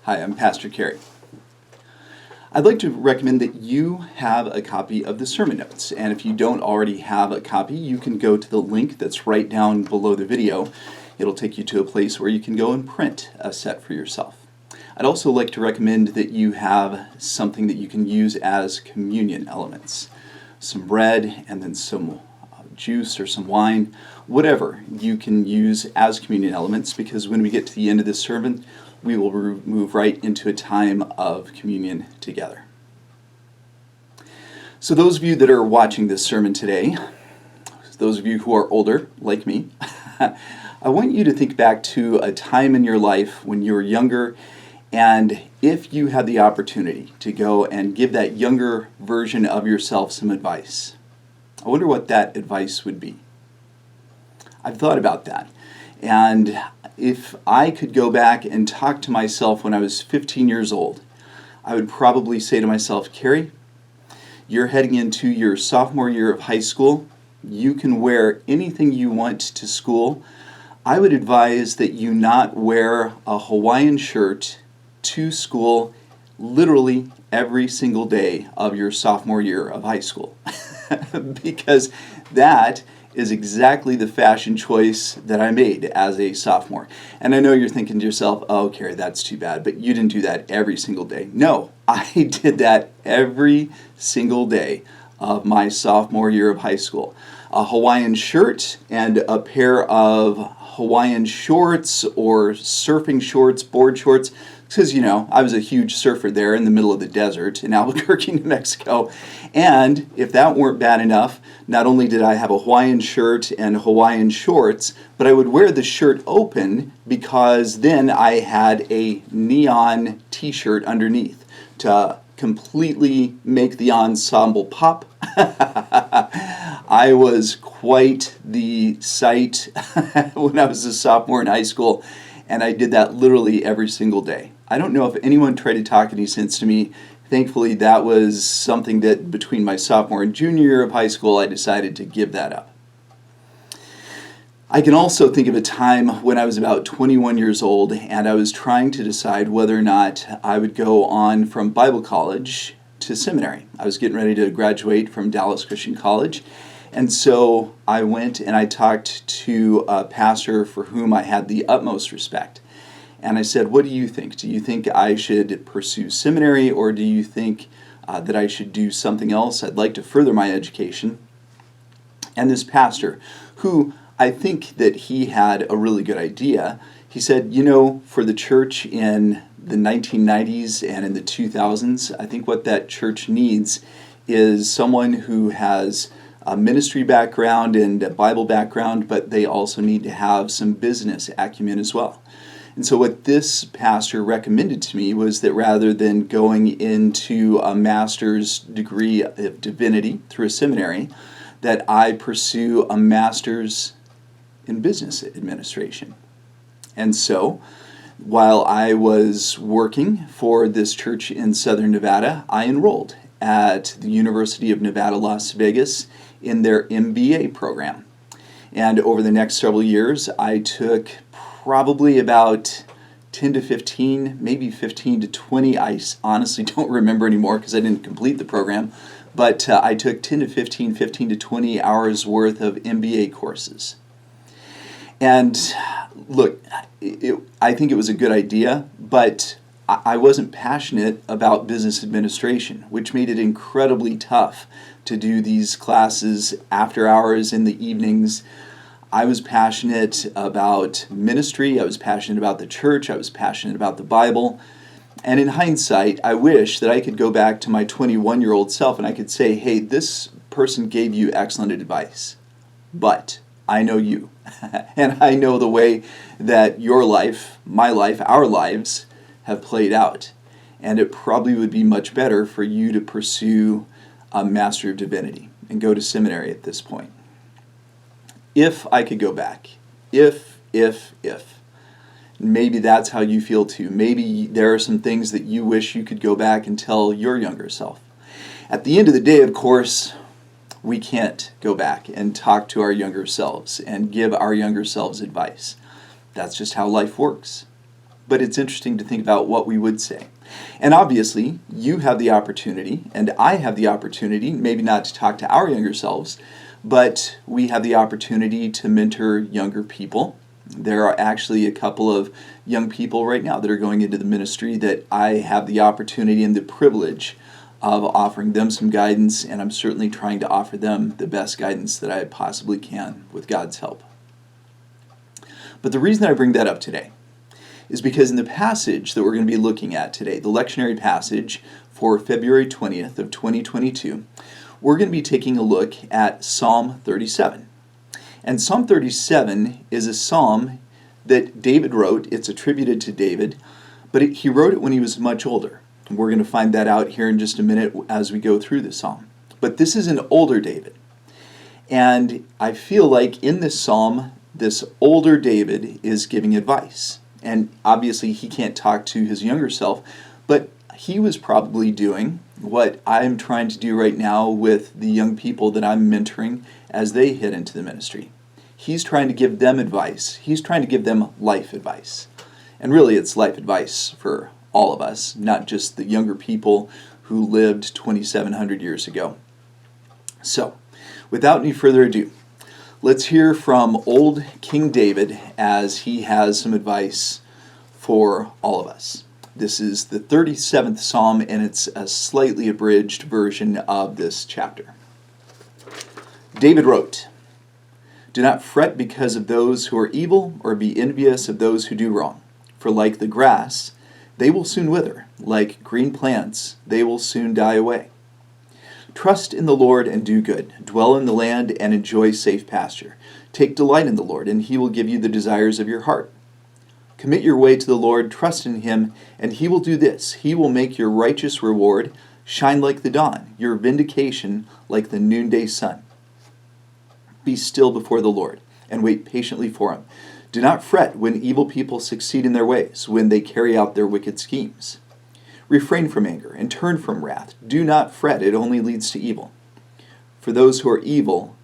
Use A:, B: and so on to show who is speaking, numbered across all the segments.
A: Hi, I'm Pastor Kerry. I'd like to recommend that you have a copy of the sermon notes, and if you don't already have a copy, you can go to the link that's right down below the video. It'll take you to a place where you can go and print a set for yourself. I'd also like to recommend that you have something that you can use as communion elements. Some bread and then some juice or some wine, whatever you can use as communion elements, because when we get to the end of this sermon, we will move right into a time of communion together. So those of you that are watching this sermon today, those of you who are older, like me, I want you to think back to a time in your life when you were younger, and if you had the opportunity to go and give that younger version of yourself some advice, I wonder what that advice would be. I've thought about that, and if I could go back and talk to myself when I was 15 years old, I would probably say to myself, Kerry, you're heading into your sophomore year of high school. You can wear anything you want to school. I would advise that you not wear a Hawaiian shirt to school literally every single day of your sophomore year of high school. Because that is exactly the fashion choice that I made as a sophomore. And I know you're thinking to yourself, oh, Kerry, that's too bad, but you didn't do that every single day. No, I did that every single day of my sophomore year of high school. A Hawaiian shirt and a pair of Hawaiian shorts or surfing shorts, board shorts, because, I was a huge surfer there in the middle of the desert in Albuquerque, New Mexico. And if that weren't bad enough, not only did I have a Hawaiian shirt and Hawaiian shorts, but I would wear the shirt open because then I had a neon t-shirt underneath to completely make the ensemble pop. I was quite the sight when I was a sophomore in high school, and I did that literally every single day. I don't know if anyone tried to talk any sense to me. Thankfully, that was something that between my sophomore and junior year of high school, I decided to give that up. I can also think of a time when I was about 21 years old, and I was trying to decide whether or not I would go on from Bible college to seminary. I was getting ready to graduate from Dallas Christian College, and so I went and I talked to a pastor for whom I had the utmost respect. And I said, what do you think? Do you think I should pursue seminary, or do you think that I should do something else? I'd like to further my education. And this pastor, who I think that he had a really good idea, he said, for the church in the 1990s and in the 2000s, I think what that church needs is someone who has a ministry background and a Bible background, but they also need to have some business acumen as well. And so what this pastor recommended to me was that rather than going into a master's degree of divinity through a seminary, that I pursue a master's in business administration. And so while I was working for this church in Southern Nevada, I enrolled at the University of Nevada, Las Vegas in their MBA program. And over the next several years, I took probably about 10 to 15, maybe 15 to 20. I honestly don't remember anymore because I didn't complete the program. But I took 10 to 15 to 20 hours worth of MBA courses. And look, I think it was a good idea, but I wasn't passionate about business administration, which made it incredibly tough to do these classes after hours in the evenings. I was passionate about ministry, I was passionate about the church, I was passionate about the Bible. And in hindsight, I wish that I could go back to my 21-year-old self and I could say, hey, this person gave you excellent advice, but I know you. And I know the way that your life, my life, our lives have played out. And it probably would be much better for you to pursue a Master of Divinity and go to seminary at this point. If I could go back, if, maybe that's how you feel too. Maybe there are some things that you wish you could go back and tell your younger self. At the end of the day, of course, we can't go back and talk to our younger selves and give our younger selves advice. That's just how life works. but it's interesting to think about what we would say. And obviously, you have the opportunity, and I have the opportunity, maybe not to talk to our younger selves, but we have the opportunity to mentor younger people. There are actually a couple of young people right now that are going into the ministry that I have the opportunity and the privilege of offering them some guidance, and I'm certainly trying to offer them the best guidance that I possibly can with God's help. But the reason that I bring that up today is because in the passage that we're going to be looking at today, the lectionary passage for February 20th of 2022, we're going to be taking a look at Psalm 37. And Psalm 37 is a psalm that David wrote. It's attributed to David, but he wrote it when he was much older. And we're going to find that out here in just a minute as we go through the psalm. But this is an older David. And I feel like in this psalm, this older David is giving advice. And obviously he can't talk to his younger self, but he was probably doing what I'm trying to do right now with the young people that I'm mentoring as they head into the ministry. He's trying to give them advice. He's trying to give them life advice. And really it's life advice for all of us, not just the younger people who lived 2,700 years ago. So, without any further ado, let's hear from old King David as he has some advice for all of us. This is the 37th Psalm, and it's a slightly abridged version of this chapter. David wrote, "Do not fret because of those who are evil, or be envious of those who do wrong. For like the grass, they will soon wither. Like green plants, they will soon die away. Trust in the Lord and do good. Dwell in the land and enjoy safe pasture. Take delight in the Lord, and he will give you the desires of your heart. Commit your way to the Lord, trust in him, and he will do this. He will make your righteous reward shine like the dawn, your vindication like the noonday sun. Be still before the Lord, and wait patiently for him. Do not fret when evil people succeed in their ways, when they carry out their wicked schemes. Refrain from anger and turn from wrath. Do not fret, it only leads to evil. For those who are evil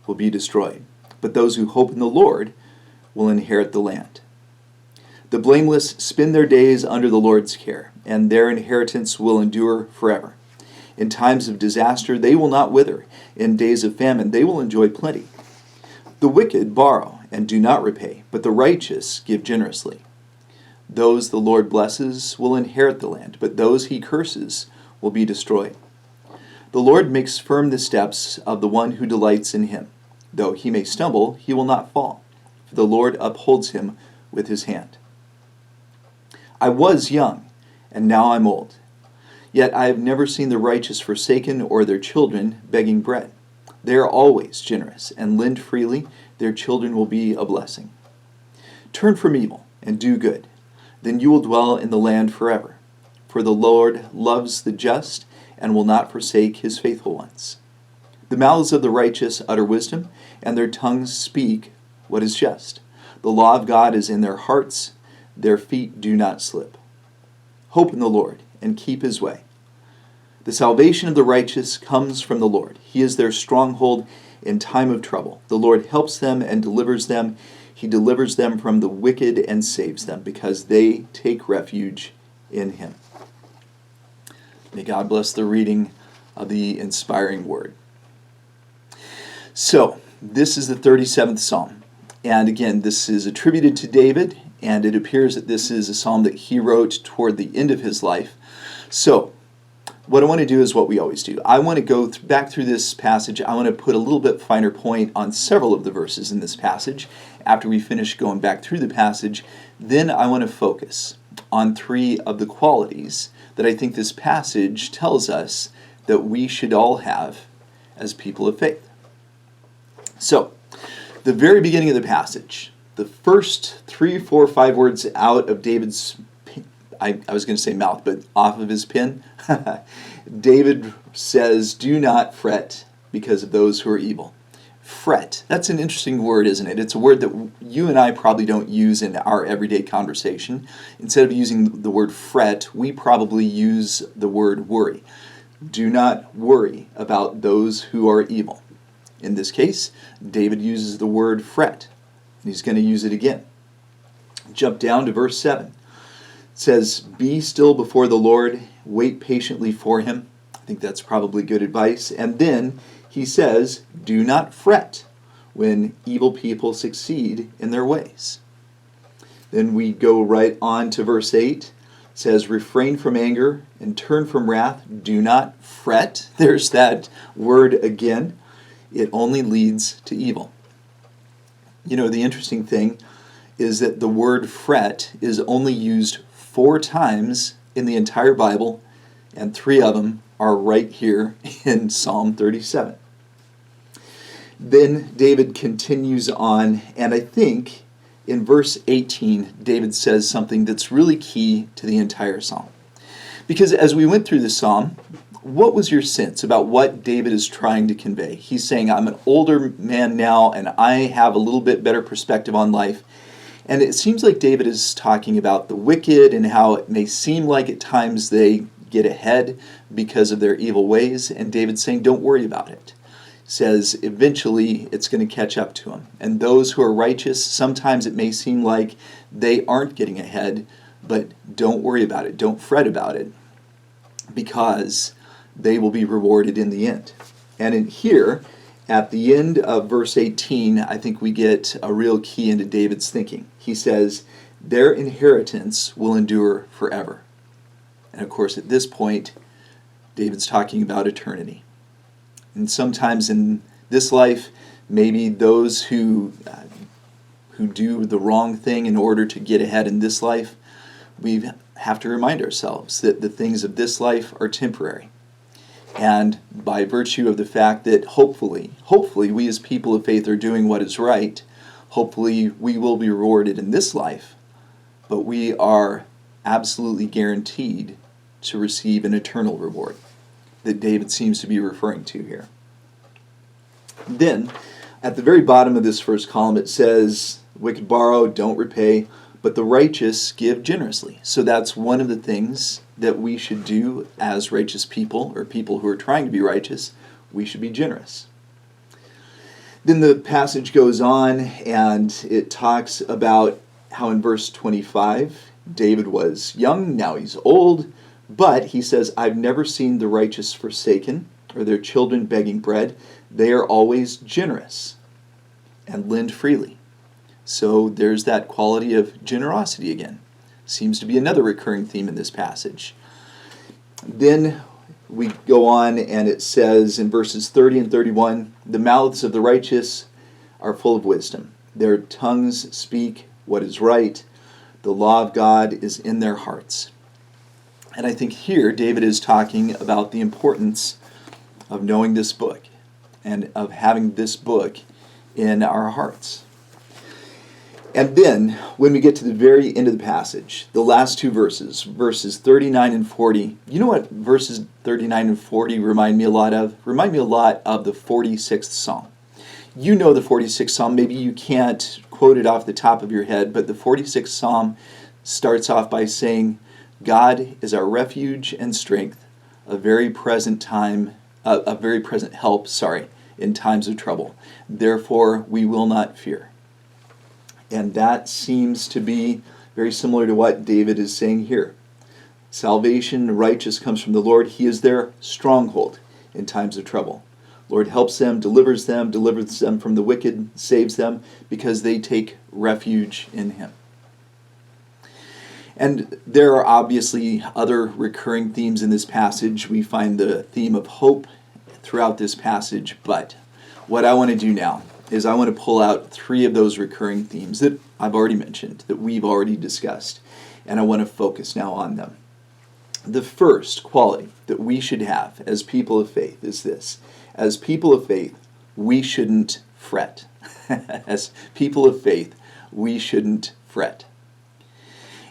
A: will be destroyed, but those who hope in the Lord will inherit the land. The blameless spend their days under the Lord's care, and their inheritance will endure forever. In times of disaster they will not wither. In days of famine they will enjoy plenty. The wicked borrow and do not repay, but the righteous give generously. Those the Lord blesses will inherit the land, but those he curses will be destroyed. The Lord makes firm the steps of the one who delights in him. Though he may stumble, he will not fall, for the Lord upholds him with his hand. I was young, and now I'm old. Yet I have never seen the righteous forsaken or their children begging bread. They are always generous and lend freely. Their children will be a blessing. Turn from evil and do good. Then you will dwell in the land forever. For the Lord loves the just and will not forsake his faithful ones. The mouths of the righteous utter wisdom, and their tongues speak what is just. The law of God is in their hearts. Their feet do not slip. Hope in the Lord and keep his way. The salvation of the righteous comes from the Lord. He is their stronghold in time of trouble. The Lord helps them and delivers them. He delivers them from the wicked and saves them because they take refuge in him." May God bless the reading of the inspiring word. So, this is the 37th Psalm. And again, this is attributed to David, and it appears that this is a psalm that he wrote toward the end of his life. So, what I want to do is what we always do. I want to go back through this passage. I want to put a little bit finer point on several of the verses in this passage. After we finish going back through the passage, then I want to focus on three of the qualities that I think this passage tells us that we should all have as people of faith. So, the very beginning of the passage, the first 3, 4, 5 words out of David's I was going to say mouth, but off of his pen, David says, "Do not fret because of those who are evil." Fret. That's an interesting word, isn't it? It's a word that you and I probably don't use in our everyday conversation. Instead of using the word fret, we probably use the word worry. Do not worry about those who are evil. In this case, David uses the word fret, and he's going to use it again. Jump down to verse 7. says, be still before the Lord, wait patiently for him. I think that's probably good advice. And then he says, do not fret when evil people succeed in their ways. Then we go right on to verse 8. It says, refrain from anger and turn from wrath. Do not fret. There's that word again. It only leads to evil. You know, the interesting thing is that the word fret is only used 4 times in the entire Bible, and 3 of them are right here in Psalm 37. Then David continues on, and I think in verse 18, David says something that's really key to the entire psalm. Because as we went through the psalm, what was your sense about what David is trying to convey? He's saying, I'm an older man now, and I have a little bit better perspective on life. And it seems like David is talking about the wicked and how it may seem like at times they get ahead because of their evil ways. And David's saying, don't worry about it. He says, eventually it's going to catch up to them. And those who are righteous, sometimes it may seem like they aren't getting ahead, but don't worry about it. Don't fret about it, because they will be rewarded in the end. And in here, at the end of verse 18, I think we get a real key into David's thinking. He says, their inheritance will endure forever. And of course, at this point, David's talking about eternity. And sometimes in this life, maybe those who do the wrong thing in order to get ahead in this life, we have to remind ourselves that the things of this life are temporary. And by virtue of the fact that hopefully we as people of faith are doing what is right, hopefully we will be rewarded in this life, but we are absolutely guaranteed to receive an eternal reward that David seems to be referring to here. Then, at the very bottom of this first column, it says, wicked borrow, don't repay, but the righteous give generously. So that's one of the things that we should do as righteous people, or people who are trying to be righteous. We should be generous. Then the passage goes on, and it talks about how in verse 25, David was young, now he's old, but he says, I've never seen the righteous forsaken, or their children begging bread. They are always generous and lend freely. So there's that quality of generosity again. Seems to be another recurring theme in this passage. Then we go on, and it says in verses 30 and 31, the mouths of the righteous are full of wisdom. Their tongues speak what is right. The law of God is in their hearts. And I think here David is talking about the importance of knowing this book and of having this book in our hearts. And then, when we get to the very end of the passage, the last 2 verses, verses 39 and 40, you know what verses 39 and 40 remind me a lot of? Remind me a lot of the 46th Psalm. You know the 46th Psalm. Maybe you can't quote it off the top of your head, but the 46th Psalm starts off by saying, God is our refuge and strength, a very present help, in times of trouble. Therefore, we will not fear. And that seems to be very similar to what David is saying here. Salvation, righteous comes from the Lord. He is their stronghold in times of trouble. Lord helps them, delivers them from the wicked, saves them, because they take refuge in Him. And there are obviously other recurring themes in this passage. We find the theme of hope throughout this passage, but what I want to do now is I want to pull out 3 of those recurring themes that I've already mentioned, that we've already discussed, and I want to focus now on them. The first quality that we should have as people of faith is this. As people of faith, we shouldn't fret. As people of faith, we shouldn't fret.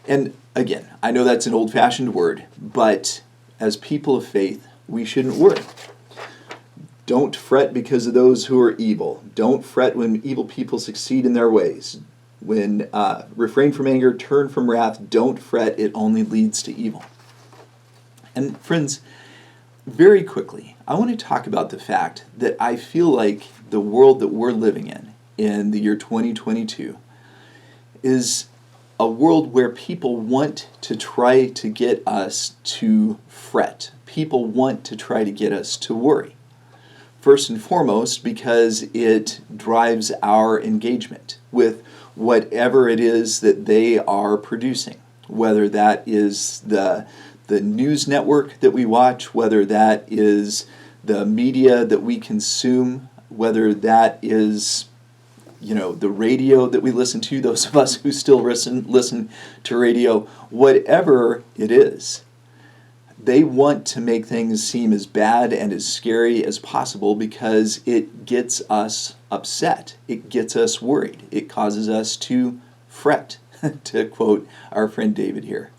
A: And again, I know that's an old-fashioned word, but as people of faith, we shouldn't worry. Don't fret because of those who are evil. Don't fret when evil people succeed in their ways. When refrain from anger, turn from wrath. Don't fret, it only leads to evil. And friends, very quickly, I want to talk about the fact that I feel like the world that we're living in the year 2022, is a world where people want to try to get us to fret. People want to try to get us to worry. First and foremost, because it drives our engagement with whatever it is that they are producing, whether that is the news network that we watch, whether that is the media that we consume, whether that is the radio that we listen to, those of us who still listen to radio, whatever it is. They want to make things seem as bad and as scary as possible because it gets us upset. It gets us worried. It causes us to fret, to quote our friend David here.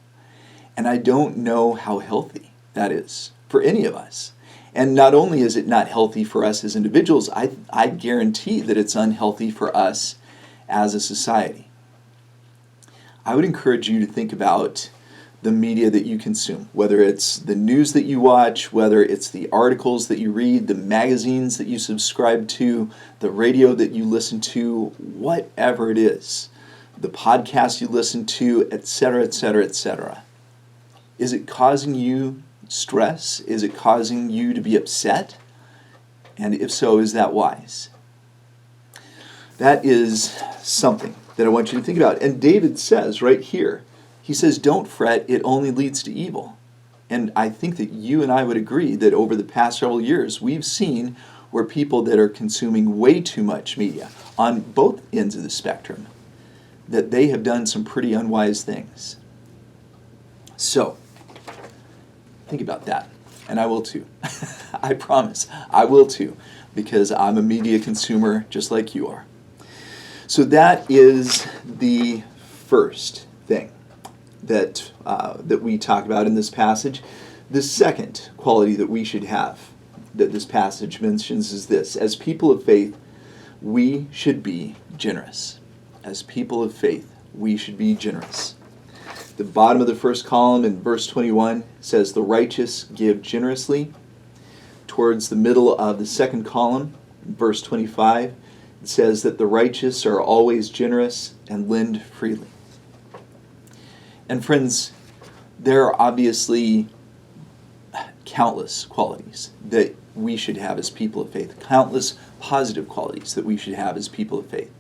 A: And I don't know how healthy that is for any of us. And not only is it not healthy for us as individuals, I guarantee that it's unhealthy for us as a society. I would encourage you to think about the media that you consume, whether it's the news that you watch, whether it's the articles that you read, the magazines that you subscribe to, the radio that you listen to, whatever it is, the podcast you listen to, etc., etc., etc. Is it causing you stress? Is it causing you to be upset? And if so, is that wise? That is something that I want you to think about. And David says right here, he says, don't fret, it only leads to evil. And I think that you and I would agree that over the past several years, we've seen where people that are consuming way too much media on both ends of the spectrum, that they have done some pretty unwise things. So, think about that. And I will too. I promise, I will too, because I'm a media consumer just like you are. So that is the first thing that we talk about in this passage. The second quality that we should have, that this passage mentions, is this: as people of faith, we should be generous. As people of faith, we should be generous. The bottom of the first column in verse 21 says, the righteous give generously. Towards the middle of the second column, in verse 25, it says that the righteous are always generous and lend freely. And friends, there are obviously countless qualities that we should have as people of faith, countless positive qualities that we should have as people of faith.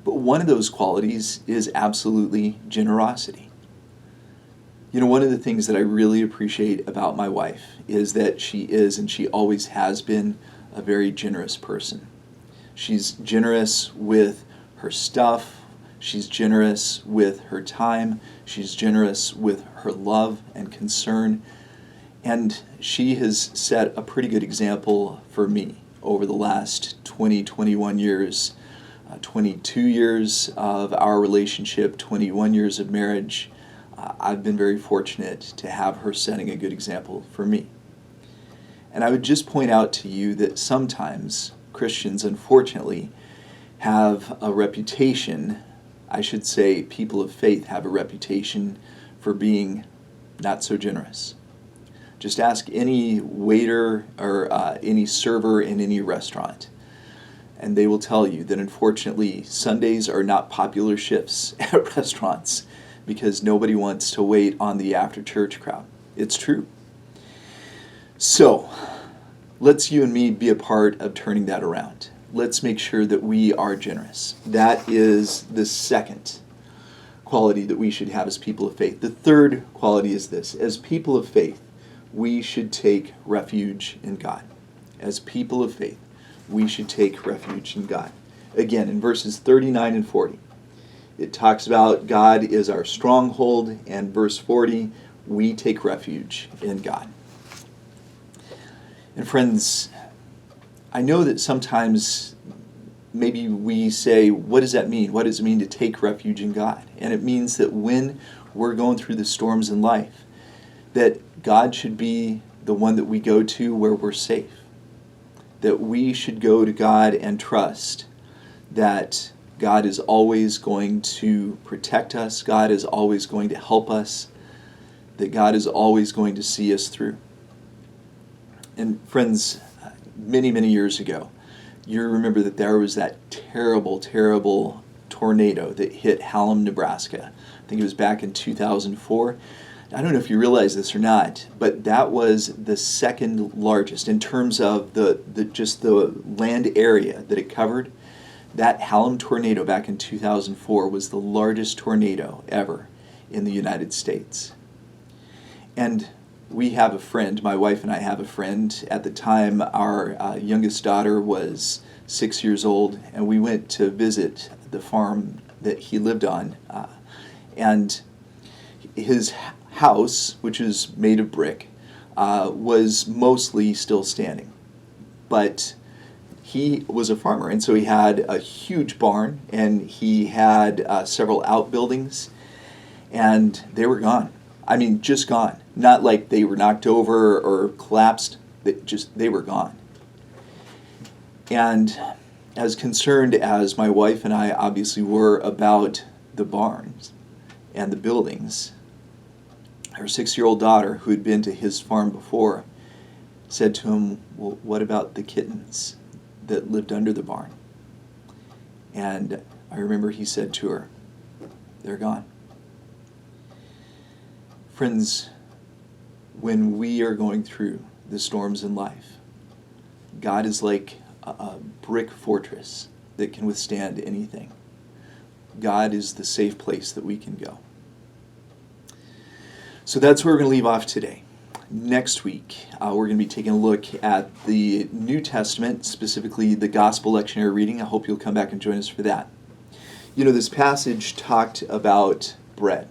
A: But one of those qualities is absolutely generosity. One of the things that I really appreciate about my wife is that she is, and she always has been, a very generous person. She's generous with her stuff. She's generous with her time. She's generous with her love and concern. And she has set a pretty good example for me over the last 21 years, 22 years of our relationship, 21 years of marriage. I've been very fortunate to have her setting a good example for me. And I would just point out to you that sometimes Christians, unfortunately, have a reputation, I should say people of faith have a reputation for being not so generous. Just ask any waiter or any server in any restaurant, and they will tell you that unfortunately Sundays are not popular shifts at restaurants because nobody wants to wait on the after-church crowd. It's true. So, let's you and me be a part of turning that around. Let's make sure that we are generous. That is the second quality that we should have as people of faith. The third quality is this: as people of faith, we should take refuge in God. As people of faith, we should take refuge in God. Again, in verses 39 and 40, it talks about God is our stronghold, and verse 40, we take refuge in God. And friends, I know that sometimes maybe we say, what does that mean? What does it mean to take refuge in God? And it means that when we're going through the storms in life, that God should be the one that we go to where we're safe. That we should go to God and trust that God is always going to protect us. God is always going to help us. That God is always going to see us through. And friends, many, many years ago, you remember that there was that terrible, terrible tornado that hit Hallam, Nebraska. I think it was back in 2004. I don't know if you realize this or not, but that was the second largest in terms of the land area that it covered. That Hallam tornado back in 2004 was the largest tornado ever in the United States. And we have a friend, my wife and I have a friend. At the time, our youngest daughter was 6 years old, and we went to visit the farm that he lived on. And his house, which is made of brick, was mostly still standing. But he was a farmer, and so he had a huge barn, and he had several outbuildings, and they were gone. I mean, just gone. Not like they were knocked over or collapsed. They were gone. And as concerned as my wife and I obviously were about the barns and the buildings, her 6-year-old daughter, who had been to his farm before, said to him, "Well, what about the kittens that lived under the barn?" And I remember he said to her, "They're gone." Friends, when we are going through the storms in life, God is like a brick fortress that can withstand anything. God is the safe place that we can go. So that's where we're going to leave off today. Next week, we're going to be taking a look at the New Testament, specifically the Gospel lectionary reading. I hope you'll come back and join us for that. You know, this passage talked about bread.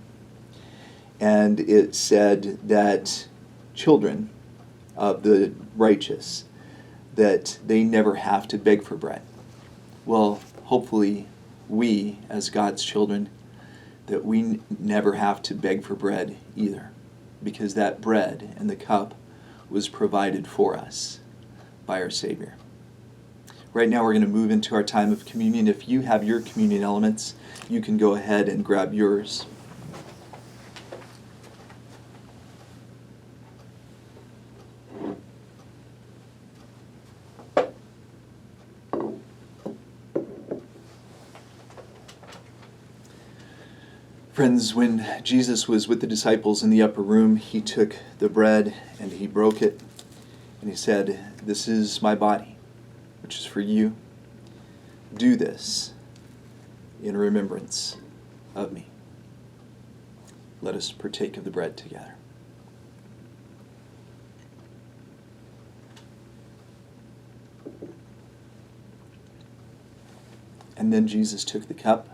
A: And it said that children of the righteous, that they never have to beg for bread. Well, hopefully we, as God's children, that we never have to beg for bread either, because that bread and the cup was provided for us by our Savior. Right now we're going to move into our time of communion. If you have your communion elements, you can go ahead and grab yours. Friends, when Jesus was with the disciples in the upper room, he took the bread and he broke it, and he said, "This is my body, which is for you. Do this in remembrance of me." Let us partake of the bread together. And then Jesus took the cup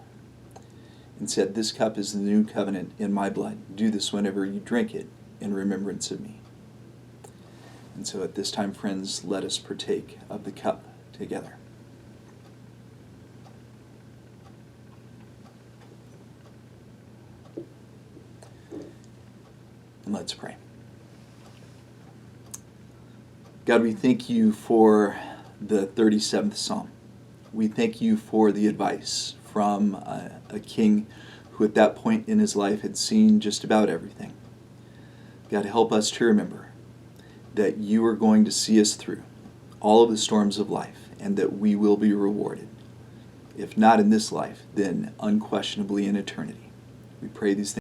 A: and said, "This cup is the new covenant in my blood. Do this whenever you drink it in remembrance of me." And so at this time, friends, let us partake of the cup together. And let's pray. God, we thank you for the 37th Psalm. We thank you for the advice from a king who at that point in his life had seen just about everything. God, help us to remember that you are going to see us through all of the storms of life, and that we will be rewarded. If not in this life, then unquestionably in eternity. We pray these things